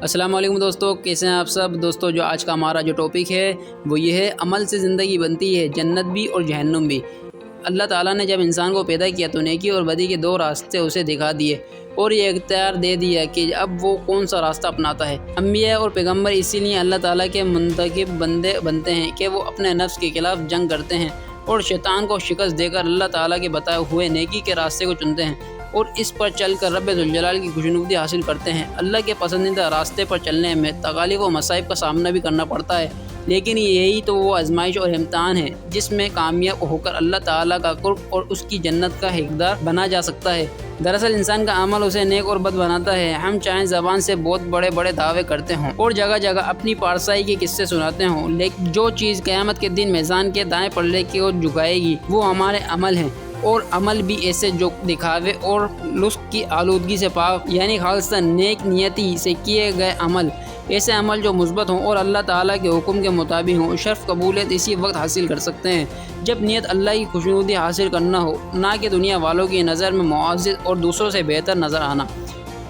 अस्सलाम वालेकुम दोस्तों, कैसे हैं आप सब। दोस्तों जो आज का हमारा जो टॉपिक है वो ये है, अमल से ज़िंदगी बनती है, जन्नत भी और जहन्नुम भी। अल्लाह ताला ने जब इंसान को पैदा किया तो नेकी और बदी के दो रास्ते उसे दिखा दिए और ये इख्तियार दे दिया कि अब वो कौन सा रास्ता अपनाता है। अंबिया और पैगम्बर इसीलिए अल्लाह ताला के मुंतखब बंदे बनते हैं कि वो अपने नफ्स के खिलाफ जंग करते हैं और शैतान को शिकस्त देकर अल्लाह ताला के बताए हुए नेकी के रास्ते को चुनते हैं और इस पर चल कर रब जुल जलाल की खुशनुदी हासिल करते हैं। अल्लाह के पसंदीदा रास्ते पर चलने में तकालीफ व मसाइब का सामना भी करना पड़ता है, लेकिन यही तो वो आजमाइश और इम्तिहान है जिसमें कामयाब होकर अल्लाह ताला का कुर्ब और उसकी जन्नत का हकदार बना जा सकता है। दरअसल इंसान का अमल उसे नेक और बद बनाता है। हम चाहे ज़बान से बहुत बड़े बड़े दावे करते हों और जगह जगह अपनी पारसाई के किस्से सुनाते हों, लेकिन जो चीज़ क़यामत के दिन मीज़ान के दाएं पल्ले की ओर झुकाएगी वो हमारे अमल हैं। और अमल भी ऐसे जो दिखावे और लुत्फ़ की आलूदगी से पाक यानी खालिसन नेक नियति से किए गए अमल, ऐसे अमल जो मुस्बत हों और अल्लाह ताला के हुक्म के मुताबिक हों। शर्फ कबूलियत इसी वक्त हासिल कर सकते हैं जब नियत अल्लाह की खुशनुदी हासिल करना हो, ना कि दुनिया वालों की नज़र में मुआज़िज़ और दूसरों से बेहतर नज़र आना।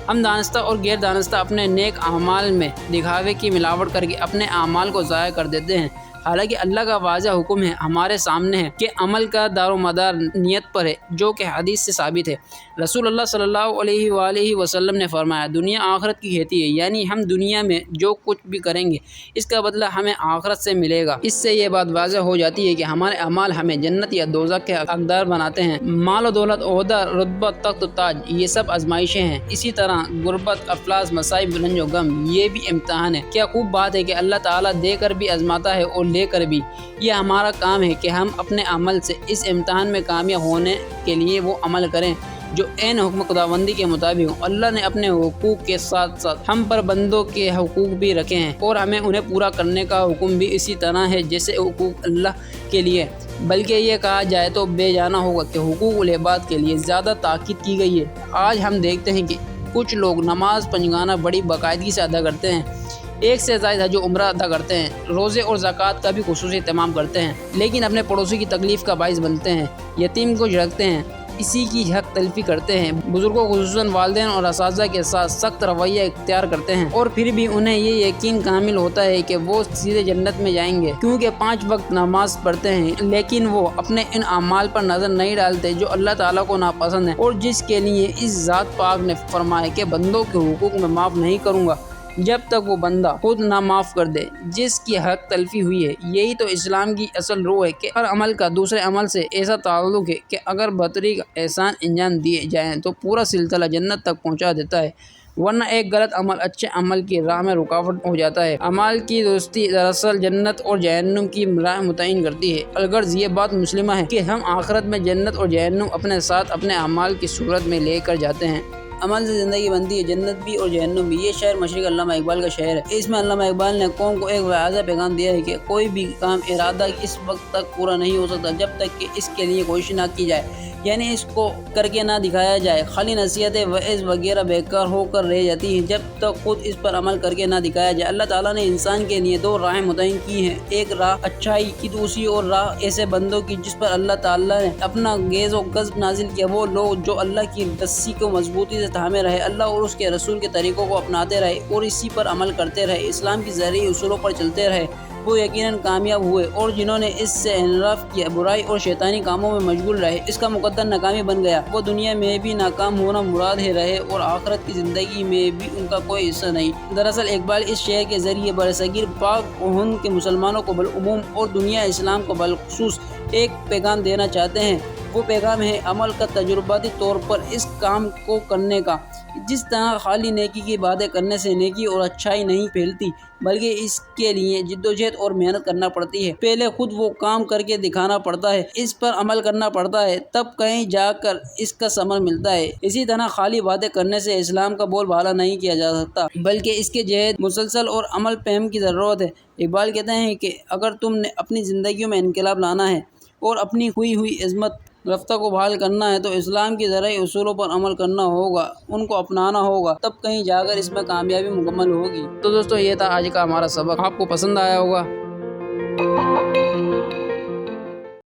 हम दानिस्ता और गैर दानिस्ता अपने नेक अमाल में दिखावे की मिलावट करके अपने अमाल को ज़ाया कर देते हैं, हालांकि अल्लाह का वाज़ह हुक्म है हमारे सामने है कि अमल का दारोमदार नियत पर है, जो कि हदीस से साबित है। रसूलुल्लाह सल्लल्लाहु अलैहि वसल्लम ने फरमाया, दुनिया आखरत की खेती है, यानी हम दुनिया में जो कुछ भी करेंगे इसका बदला हमें आखरत से मिलेगा। इससे ये बात वाज़ह हो जाती है कि हमारे अमाल हमें जन्नत या दोज़ख के हकदार बनाते हैं। माल दौलत, ओहदा, रुतबा, तख्त, ताज, ये सब आजमाइशें हैं। इसी तरह गुर्बत, अफलास, मसाइब, रंजो गम, ये भी इम्तिहान है। क्या खूब बात है कि अल्लाह ताला देकर भी आजमाता है और लेकर भी। ये हमारा काम है कि हम अपने अमल से इस इम्तिहान में कामयाब होने के लिए वो अमल करें जो ऐन हुक्म खुदाबंदी के मुताबिक हो। अल्लाह ने अपने हुकूक के साथ साथ हम पर बंदों के हुकूक भी रखे हैं और हमें उन्हें पूरा करने का हुक्म भी इसी तरह है जैसे हुकूक अल्लाह के लिए। बल्कि ये कहा जाए तो बेजाना होगा कि हुकूक इबाद के लिए ज़्यादा ताकीद की गई है। आज हम देखते हैं कि कुछ लोग नमाज पंजगाना बड़ी बाकायदगी से अदा करते हैं, एक से ज़ायद हज उम्रा अदा करते हैं, रोज़े और ज़कात का भी खुसूसी इत्माम करते हैं, लेकिन अपने पड़ोसी की तकलीफ़ का बाइस बनते हैं, यतीम को झड़कते हैं, इसी की हक तलफी करते हैं, बुजुर्गों खुसूसन वालिदैन और असातिज़ा के साथ सख्त रवैया इख्तियार करते हैं और फिर भी उन्हें ये यकीन कामिल होता है कि वो सीधे जन्नत में जाएंगे क्योंकि 5 वक्त नमाज पढ़ते हैं, लेकिन वो अपने इन अमाल पर नज़र नहीं डालते जो अल्लाह ताला को नापसंद है और जिसके लिए इस ज़ात पाक ने फरमाया कि बंदों के हुकूक में माफ़ नहीं करूँगा जब तक वो बंदा खुद ना माफ़ कर दे जिसकी हक तलफी हुई है। यही तो इस्लाम की असल रूह है कि हर अमल का दूसरे अमल से ऐसा ताल्लुक़ है कि अगर बतरी का एहसान अंजाम दिए जाएँ तो पूरा सिलसिला जन्नत तक पहुँचा देता है, वरना एक गलत अमल अच्छे अमल की राह में रुकावट हो जाता है। अमाल की दोस्ती दरअसल जन्नत और जहन्नुम की राह मुतय्यन करती है। अलगर्ज़ ये बात मुस्लिमा है कि हम आखिरत में जन्नत और जहन्नुम अपने साथ अपने अमाल की सूरत में लेकर जाते हैं। अमल से ज़िंदगी बनती है, जन्नत भी और जहन्नुम भी। ये शहर मशरिक़ अल्लामा इकबाल का शहर है। इसमें अल्लामा इकबाल ने कौम को एक वाज़ह पैगाम दिया है कि कोई भी काम इरादा इस वक्त तक पूरा नहीं हो सकता जब तक कि इसके लिए कोशिश ना की जाए, यानी इसको करके ना दिखाया जाए। खाली नसीहतें वइज़ वगैरह बेकार होकर रह जाती हैं जब तक खुद इस पर अमल करके ना दिखाया जाए। अल्लाह ताला ने इंसान के लिए 2 राहें मुतय्यन की हैं, एक राह अच्छाई की, दूसरी और राह ऐसे बंदों की जिस पर अल्लाह ताला ने अपना गेज़ और गज़ब नाजिल किया। वो लोग जो अल्लाह की रस्सी को मजबूती से थामे रहे, अल्लाह और उसके रसूल के तरीक़ों को अपनाते रहे और इसी पर अमल करते रहे, इस्लाम की ज़रूरी उसूलों पर चलते रहे, वो यकीनन कामयाब हुए। और जिन्होंने इससे इनराफ किया, बुराई और शैतानी कामों में मशगूल रहे, इसका मुकद्दर नाकामी बन गया। वो दुनिया में भी नाकाम होना मुराद है रहे और आखिरत की ज़िंदगी में भी उनका कोई हिस्सा नहीं। दरअसल इकबाल इस शेर के ज़रिए बरसगीर पाक और हिंद के मुसलमानों को बलउमूम और दुनिया इस्लाम को बलखुसूस एक पैगाम देना चाहते हैं। वो पैगाम है अमल का तजुर्बाती तौर पर इस काम को करने का। जिस तरह खाली नेकी की बातें करने से नेकी और अच्छाई नहीं फैलती, बल्कि इसके लिए जिद्दोजहद और मेहनत करना पड़ती है। पहले खुद वो काम करके दिखाना पड़ता है, इस पर अमल करना पड़ता है, तब कहीं जाकर इसका समर मिलता है। इसी तरह खाली बातें करने से इस्लाम का बोलबाला नहीं किया जा सकता, बल्कि इसके जहद मुसलसल और अमल फहम की ज़रूरत है। इकबाल कहते हैं कि अगर तुमने अपनी ज़िंदगी में इनकलाब लाना है और अपनी हुई इज़्ज़त रफ्ता को बहाल करना है तो इस्लाम की ज़रूरी उसूलों पर अमल करना होगा, उनको अपनाना होगा, तब कहीं जाकर इसमें कामयाबी मुकम्मल होगी। तो दोस्तों ये था आज का हमारा सबक, आपको पसंद आया होगा।